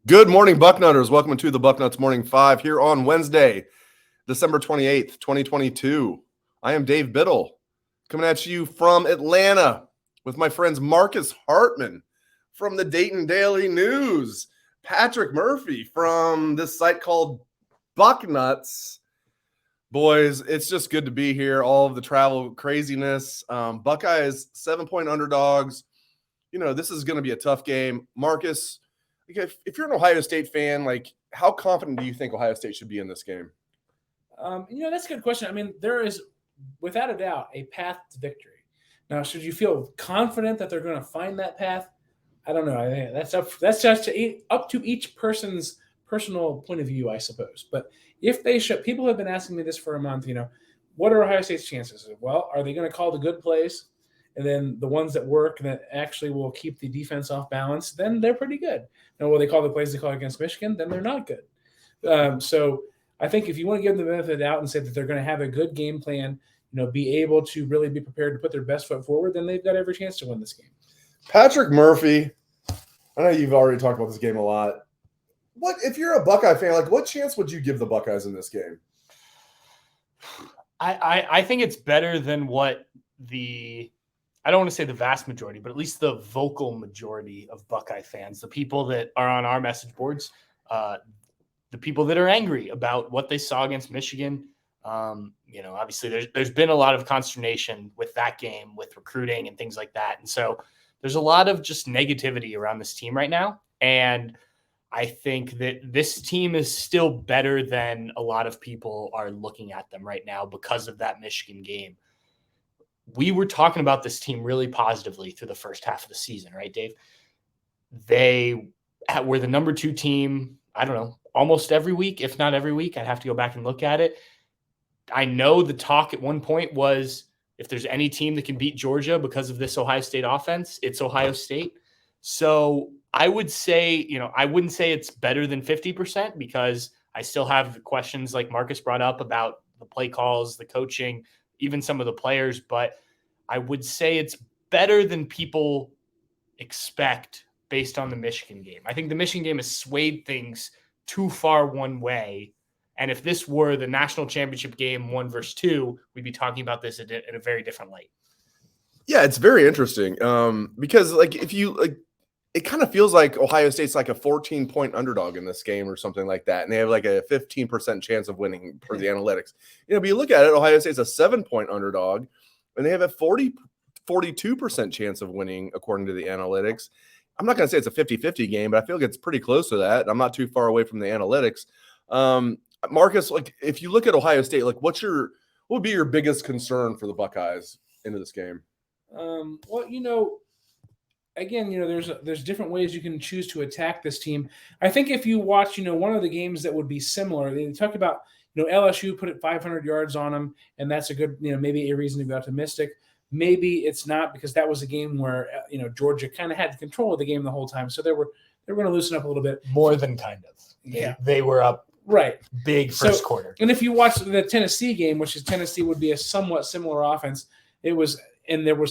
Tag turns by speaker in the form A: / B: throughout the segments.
A: Good morning, Bucknutters. Welcome to the Bucknuts Morning 5 here on Wednesday, December 28th, 2022. I am Dave Biddle, coming at you from Atlanta with my friends Marcus Hartman from the Dayton Daily News, Patrick Murphy from this site called Bucknuts. Boys, it's just good to be here. All of the travel craziness. Buckeyes, 7-point underdogs. You know, this is going to be a tough game. Marcus, if you're an Ohio State fan, how confident do you think Ohio State should be in this game?
B: That's a good question. I mean, there is, without a doubt, a path to victory. Now, should you feel confident that they're going to find that path? I don't know. I think that's just up to each person's personal point of view, I suppose. But if they should, people have been asking me this for a month. What are Ohio State's chances? Well, are they going to call the good plays? And then the ones that work that actually will keep the defense off balance, then they're pretty good. Now, will they call the plays they call against Michigan? Then they're not good. So I think if you want to give them the benefit of the doubt and say that they're going to have a good game plan, be able to really be prepared to put their best foot forward, then they've got every chance to win this game.
A: Patrick Murphy, I know you've already talked about this game a lot. What if you're a Buckeye fan? What chance would you give the Buckeyes in this game?
C: I think it's better than what I don't want to say the vast majority, but at least the vocal majority of Buckeye fans, the people that are on our message boards, the people that are angry about what they saw against Michigan. Obviously there's been a lot of consternation with that game, with recruiting and things like that. And so there's a lot of just negativity around this team right now. And I think that this team is still better than a lot of people are looking at them right now because of that Michigan game. We were talking about this team really positively through the first half of the season, right, Dave? They were the number 2 team, I don't know, almost every week, if not every week. I'd have to go back and look at it. I know the talk at one point was if there's any team that can beat Georgia because of this Ohio State offense, it's Ohio State. So I would say, I wouldn't say it's better than 50% because I still have questions like Marcus brought up about the play calls, the coaching, even some of the players, but I would say it's better than people expect based on the Michigan game. I think the Michigan game has swayed things too far one way. And if this were the national championship game 1 versus 2, we'd be talking about this in a very different light.
A: Yeah, it's very interesting because it kind of feels like Ohio State's like a 14-point underdog in this game or something like that. And they have like a 15% chance of winning per the analytics. But you look at it, Ohio State's a 7-point underdog, and they have a 42% chance of winning according to the analytics. I'm not going to say it's a 50-50 game, but I feel like it's pretty close to that. I'm not too far away from the analytics. Marcus, if you look at Ohio State, what would be your biggest concern for the Buckeyes into this game?
B: Again, there's different ways you can choose to attack this team. I think if you watch, one of the games that would be similar, they talked about, LSU put it 500 yards on them, and that's a good, maybe a reason to be optimistic. Maybe it's not because that was a game where, Georgia kind of had control of the game the whole time. So they were going to loosen up a little bit.
C: More than kind of.
B: Yeah.
C: They were up
B: right
C: big first quarter.
B: And if you watch the Tennessee game, which is Tennessee would be a somewhat similar offense, there was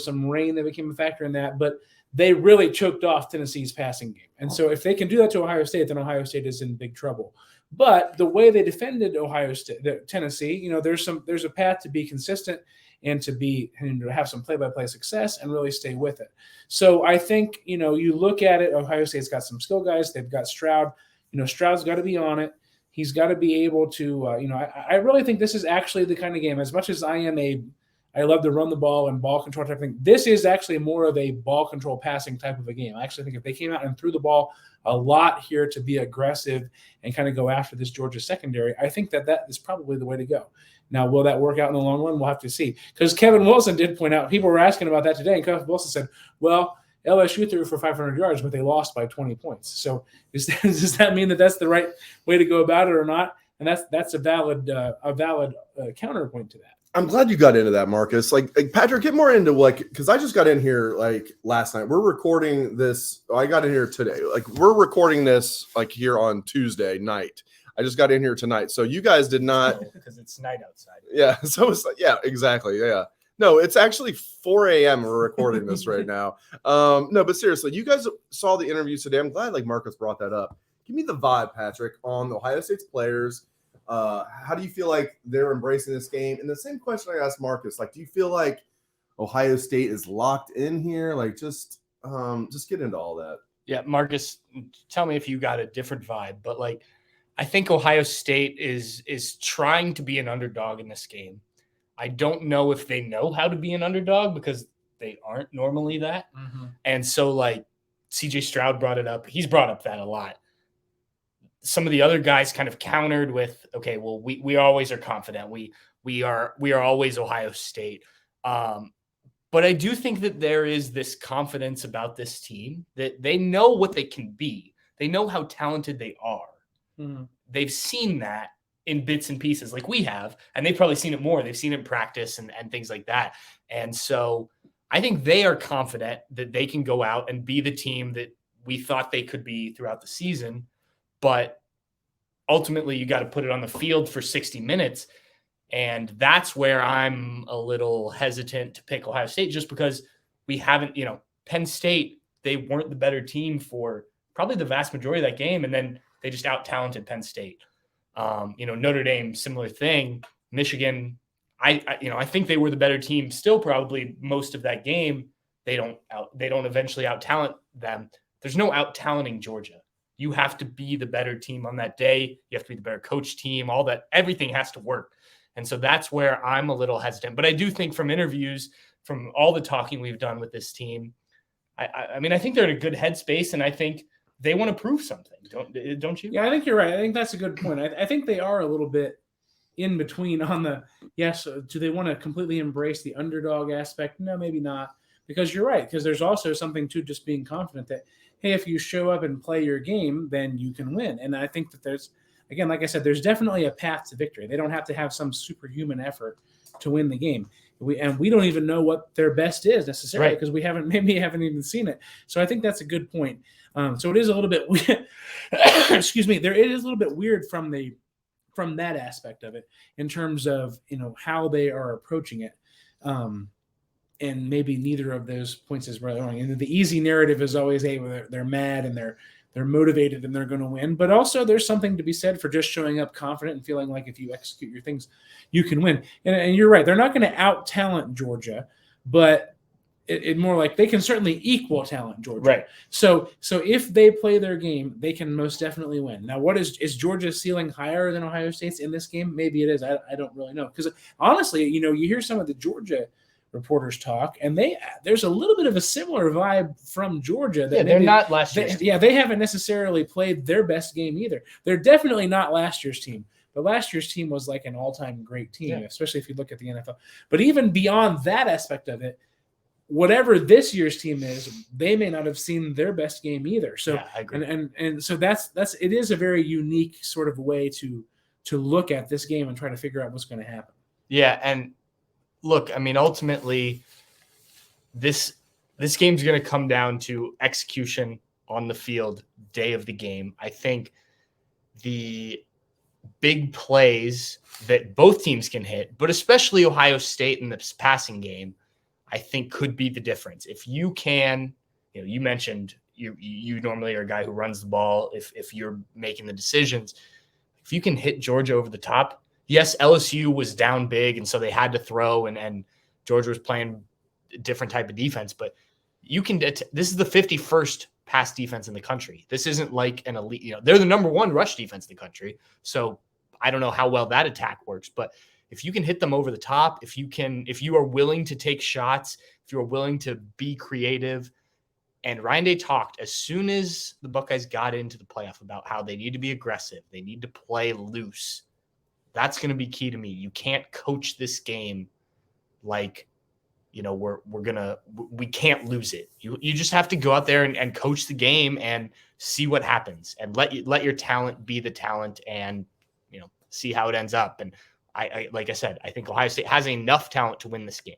B: some rain that became a factor in that, but they really choked off Tennessee's passing game. And so if they can do that to Ohio State, then Ohio State is in big trouble. But the way they defended Tennessee, there's a path to be consistent and to have some play-by-play success and really stay with it. So I think, you look at it, Ohio State's got some skill guys. They've got Stroud. Stroud's got to be on it. He's got to be able to, I really think this is actually the kind of game, as much as I love to run the ball and ball control type of thing. This is actually more of a ball control passing type of a game. I actually think if they came out and threw the ball a lot here to be aggressive and kind of go after this Georgia secondary, I think that is probably the way to go. Now, will that work out in the long run? We'll have to see. Because Kevin Wilson did point out, people were asking about that today, and Kevin Wilson said, well, LSU threw for 500 yards, but they lost by 20 points. So does that mean that that's the right way to go about it or not? And that's a valid counterpoint to that.
A: I'm glad you got into that, Marcus. Patrick, get more into because I just got in here last night. We're recording this. I got in here today. We're recording this here on Tuesday night. I just got in here tonight. So you guys did not
C: because it's night outside.
A: Yeah. So it's exactly. Yeah. No, it's actually 4 a.m. We're recording this right now. No, but seriously, you guys saw the interviews today. I'm glad Marcus brought that up. Give me the vibe, Patrick, on Ohio State's players. How do you feel like they're embracing this game? And the same question I asked Marcus, like, do you feel like Ohio State is locked in here? Like, just get into all that.
C: Yeah, Marcus, tell me if you got a different vibe, but like, I think Ohio State is trying to be an underdog in this game. I don't know if they know how to be an underdog because they aren't normally that.
B: Mm-hmm.
C: And so, like, CJ Stroud brought it up. He's brought up that a lot. Some of the other guys kind of countered with, okay, well, we always are confident. We are always Ohio State. But I do think that there is this confidence about this team that they know what they can be. They know how talented they are.
B: Mm-hmm.
C: They've seen that in bits and pieces like we have, and they've probably seen it more. They've seen it in practice and things like that. And so I think they are confident that they can go out and be the team that we thought they could be throughout the season. But ultimately, you got to put it on the field for 60 minutes. And that's where I'm a little hesitant to pick Ohio State, just because we haven't, Penn State, they weren't the better team for probably the vast majority of that game. And then they just out-talented Penn State. Notre Dame, similar thing. Michigan, I think they were the better team still probably most of that game. They don't eventually out-talent them. There's no out-talenting Georgia. You have to be the better team on that day. You have to be the better coach team, all that. Everything has to work. And so that's where I'm a little hesitant. But I do think from interviews, from all the talking we've done with this team, I think they're in a good headspace, and I think they want to prove something. Don't you?
B: Yeah, I think you're right. I think that's a good point. I think they are a little bit in between on the, yes, do they want to completely embrace the underdog aspect? No, maybe not. Because you're right. Because there's also something to just being confident that, hey, if you show up and play your game, then you can win. And I think that there's, again, like I said, there's definitely a path to victory. They don't have to have some superhuman effort to win the game. We don't even know what their best is necessarily because we haven't even seen it. So I think that's a good point. So it is a little bit weird. Excuse me. It is a little bit weird from that aspect of it in terms of how they are approaching it. And maybe neither of those points is really wrong. And the easy narrative is always, hey, they're mad and they're motivated and they're going to win. But also there's something to be said for just showing up confident and feeling like if you execute your things, you can win. And you're right. They're not going to out-talent Georgia, but it more like they can certainly equal talent Georgia.
C: Right.
B: So if they play their game, they can most definitely win. Now, what is Georgia's ceiling higher than Ohio State's in this game? Maybe it is. I don't really know. Because honestly, you hear some of the Georgia reporters talk, and there's a little bit of a similar vibe from Georgia. That
C: they're not last year's team.
B: They haven't necessarily played their best game either. They're definitely not last year's team. But last year's team was like an all-time great team, especially if you look at the NFL. But even beyond that aspect of it, whatever this year's team is, they may not have seen their best game either. So
C: I agree.
B: And so that's it is a very unique sort of way to look at this game and try to figure out what's going to happen.
C: Yeah, and look, ultimately, this game's going to come down to execution on the field, day of the game. I think the big plays that both teams can hit, but especially Ohio State in this passing game, I think could be the difference. If you can, you mentioned you normally are a guy who runs the ball if you're making the decisions. If you can hit Georgia over the top, yes, LSU was down big, and so they had to throw, and Georgia was playing a different type of defense. But you can. This is the 51st pass defense in the country. This isn't like an elite. They're the number one rush defense in the country. So I don't know how well that attack works, but if you can hit them over the top, if you are willing to take shots, if you are willing to be creative. And Ryan Day talked as soon as the Buckeyes got into the playoff about how they need to be aggressive, they need to play loose. That's going to be key to me. You can't coach this game like, we can't lose it. You just have to go out there and coach the game and see what happens and let your talent be the talent and, see how it ends up. And I like I said, I think Ohio State has enough talent to win this game.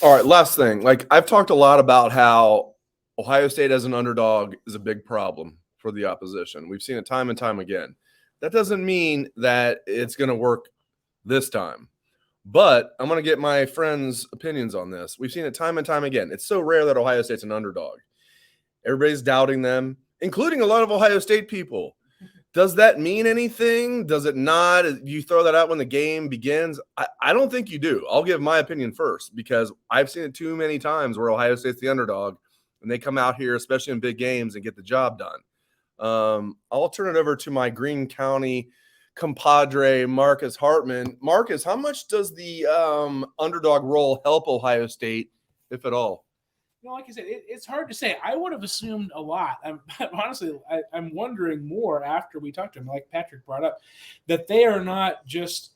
A: All right, last thing. Like, I've talked a lot about how Ohio State as an underdog is a big problem for the opposition. We've seen it time and time again. That doesn't mean that it's going to work this time. But I'm going to get my friends' opinions on this. We've seen it time and time again. It's so rare that Ohio State's an underdog. Everybody's doubting them. including a lot of Ohio State people. Does that mean anything? Does it not? You throw that out when the game begins? I don't think you do. I'll give my opinion first because I've seen it too many times where Ohio State's the underdog and they come out here, especially in big games, and get the job done. I'll turn it over to my Greene County compadre, Marcus Hartman. Marcus, how much does the underdog role help Ohio State, if at all?
B: Like I said, it's hard to say. I would have assumed a lot. Honestly, I'm wondering more after we talked to him, like Patrick brought up, that they are not just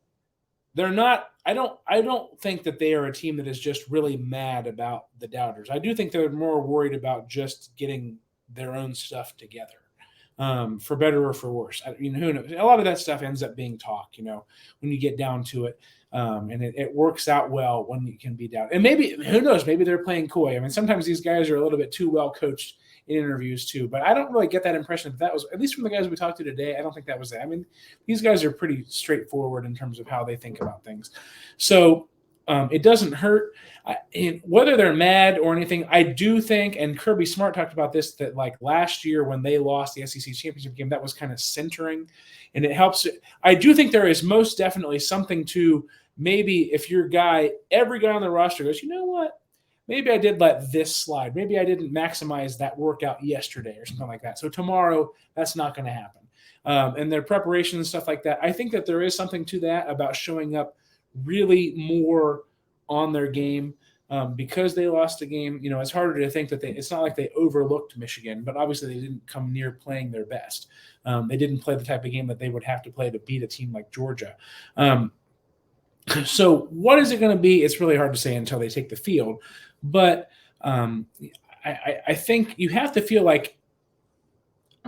B: – they're not – I don't think that they are a team that is just really mad about the doubters. I do think they're more worried about just getting their own stuff together. For better or for worse. Who knows? A lot of that stuff ends up being talk, when you get down to it. And it works out well when you can be down. And maybe, who knows, maybe they're playing coy. I mean, sometimes these guys are a little bit too well coached in interviews too, but I don't really get that impression that was, at least from the guys we talked to today, I don't think that was it. I mean, these guys are pretty straightforward in terms of how they think about things. So it doesn't hurt. Whether they're mad or anything, I do think, and Kirby Smart talked about this, that like last year when they lost the SEC championship game, that was kind of centering, and it helps. I do think there is most definitely something to maybe if your guy, every guy on the roster goes, you know what, maybe I did let this slide. Maybe I didn't maximize that workout yesterday or something like that. So tomorrow, that's not going to happen. And their preparation and stuff like that, I think that there is something to that about showing up really more on their game because they lost a game. It's harder to think that it's not like they overlooked Michigan, but obviously they didn't come near playing their best. They didn't play the type of game that they would have to play to beat a team like Georgia. So what is it going to be? It's really hard to say until they take the field. But I think you have to feel like,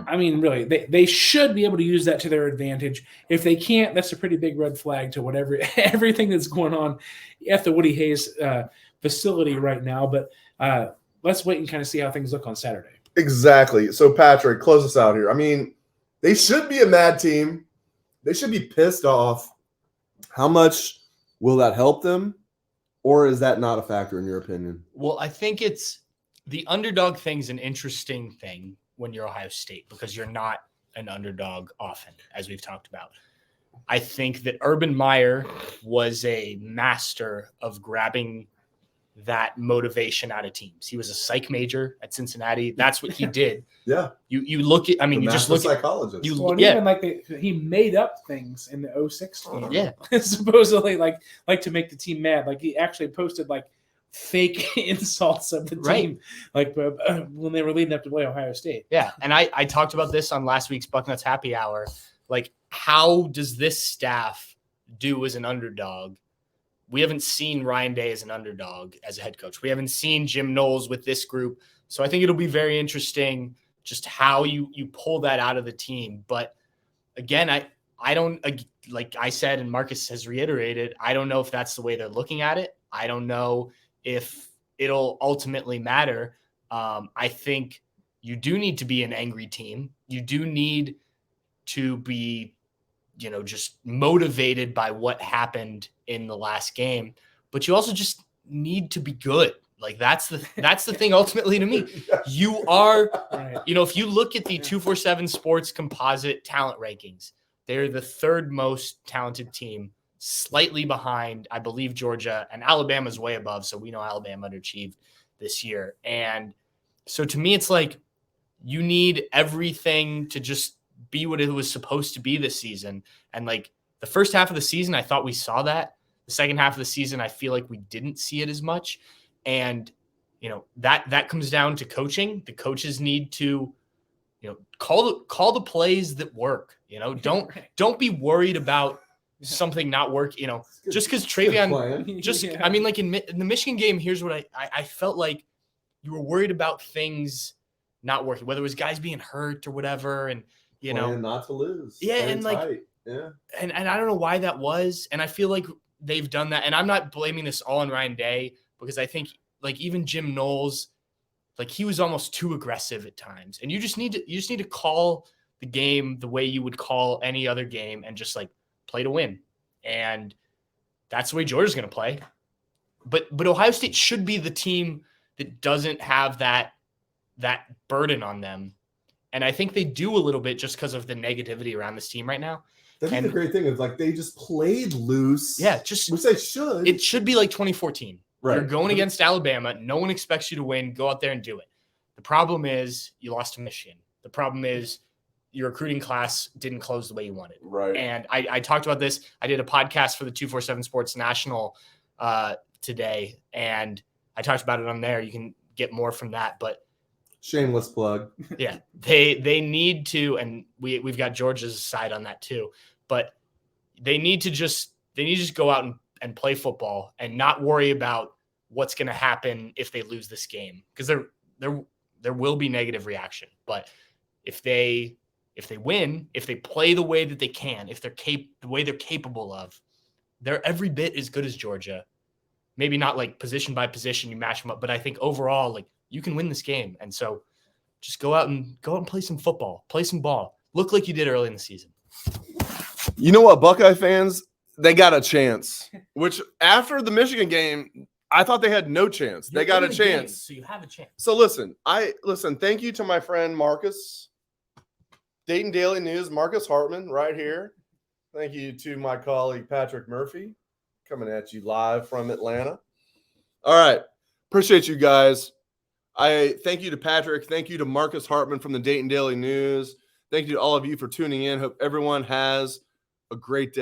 B: really, they should be able to use that to their advantage. If they can't, that's a pretty big red flag to everything that's going on at the Woody Hayes facility right now. But let's wait and kind of see how things look on Saturday.
A: Exactly. So, Patrick, close us out here. I mean, they should be a mad team. They should be pissed off. How much will that help them? Or is that not a factor in your opinion?
C: Well, I think it's the underdog thing's an interesting thing when you're Ohio State because you're not an underdog often, as we've talked about. I think that Urban Meyer was a master of grabbing that motivation out of teams. He was a psych major at Cincinnati. That's what he did.
A: Yeah.
C: You look at, you just look
A: psychologist.
B: Even he made up things in the 06 game.
C: Yeah.
B: Supposedly like to make the team mad. Like he actually posted like fake insults of the team, like when they were leading up to play Ohio State.
C: Yeah. And I talked about this on last week's Bucknuts Happy Hour. Like, how does this staff do as an underdog? We haven't seen Ryan Day as an underdog as a head coach. We haven't seen Jim Knowles with this group. So I think it'll be very interesting just how you pull that out of the team. But again, I don't, like I said, and Marcus has reiterated, I don't know if that's the way they're looking at it. I don't know if it'll ultimately matter. I think you do need to be an angry team. You do need to be, just motivated by what happened in the last game, but you also just need to be good. Like that's the thing ultimately to me. You are, if you look at the 247 Sports composite talent rankings, they're the third most talented team, slightly behind, I believe, Georgia, and Alabama's way above. So we know Alabama underachieved this year. And so to me, it's like you need everything to just be what it was supposed to be this season. And like the first half of the season, I thought we saw that. The second half of the season, I feel like we didn't see it as much. And, that comes down to coaching. The need to, call the plays that work. Don't be worried about something not work. Just because Travion, like in the Michigan game, here's what I felt like you were worried about things not working, whether it was guys being hurt or whatever. And,
A: not to lose.
C: Yeah. And like,
A: yeah.
C: And I don't know why that was. And I feel like they've done that. And I'm not blaming this all on Ryan Day because I think like even Jim Knowles, like he was almost too aggressive at times. And you just need to call the game the way you would call any other game and just like play to win. And that's the way Georgia's going to play. But Ohio State should be the team that doesn't have that burden on them And I think they do a little bit just because of the negativity around this team right now.
A: That's
C: And-
A: the great thing is like they just played loose.
C: Yeah, just
A: which they should.
C: it should be like 2014.
A: Right.
C: You're going against Alabama. No one expects you to win. Go out there and do it. The problem is you lost to Michigan. The problem is your recruiting class didn't close the way you wanted.
A: Right.
C: And I talked about this. I did a podcast for the 247 Sports National today, and I talked about it on there. You can get more from that, but
A: Shameless plug.
C: yeah, they need to, and we've got Georgia's side on that too, but they need to just go out and play football and not worry about what's going to happen if they lose this game, because there will be negative reaction. But if they win, if they play the way that they can, if they're the way they're capable of, they're every bit as good as Georgia. Maybe not like position by position, you match them up, but I think overall, like, you can win this game. And so just go out and play some football, play some ball. Look like you did early in the season.
A: You know what, Buckeye fans, they got a chance. Which after the Michigan game, I thought they had no chance. They got a chance.
C: So you have a chance.
A: So listen, thank you to my friend Marcus, Dayton Daily News, Marcus Hartman, right here. Thank you to my colleague Patrick Murphy, coming at you live from Atlanta. All right. Appreciate you guys. I thank you to Patrick. Thank you to Marcus Hartman from the Dayton Daily News. Thank you to all of you for tuning in. Hope everyone has a great day.